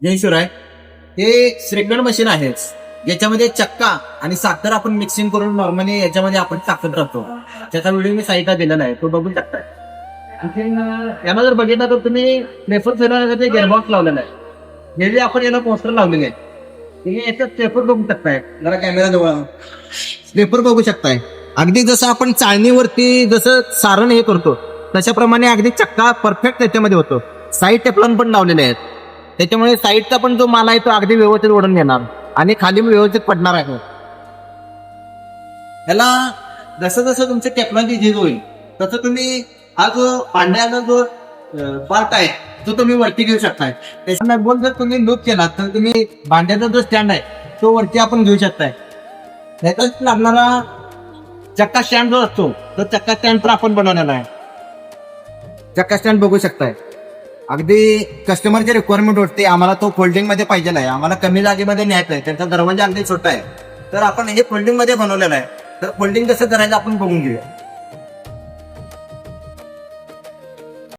जयशिवराय, हे श्रीखंड मशीन आहे ज्याच्यामध्ये चक्का आणि साखर आपण मिक्सिंग करून नॉर्मली याच्यामध्ये आपण टाकत राहतो. त्याचा व्हिडिओ मी साईडला दिलेला आहे, तो बघू शकताय. आणखीन याला जर बघितलं तर तुम्ही प्रेफर फिरवण्यासाठी गेअरबॉक्स लावलेला आहे. हे जे आपण याला पोस्टर लावलेले आहे हे याच्यात पेपर बघू शकताय. जरा कॅमेरा जवळ पेपर बघू शकताय. अगदी जसं आपण चाळणीवरती जसं सारण हे करतो तशाप्रमाणे अगदी चक्का परफेक्ट त्याच्यामध्ये होतो. साईड टेफ्लॉन पण लावलेले आहेत, त्याच्यामुळे साईडचा पण जो माल आहे तो अगदी व्यवस्थित ओढून घेणार आणि खाली व्यवस्थित पडणार आहे. याला जसं जसं तुमचं टेफ्लॉनची झीज होईल तसं तुम्ही हा जो भांड्याचा जो पार्ट आहे तो तुम्ही वरती घेऊ शकताय. त्याच्या बोल जर तुम्ही लूप केला तर तुम्ही भांड्याचा जो स्टँड आहे तो वरती आपण घेऊ शकताय. त्याच्यात लागणारा चक्का स्टँड जो असतो तो चक्का स्टँड पण आपण बनवलेला आहे. चक्का स्टँड बघू शकताय. अगदी कस्टमरची रिक्वायरमेंट होती आम्हाला तो फोल्डिंग मध्ये पाहिजे आहे, आम्हाला कमी जागेमध्ये न्यायचा आहे, त्यांचा दरवाजा अगदी छोटा आहे तर आपण हे फोल्डिंग मध्ये बनवलेला आहे. तर फोल्डिंग कसं करायचं आपण बघून घेऊया.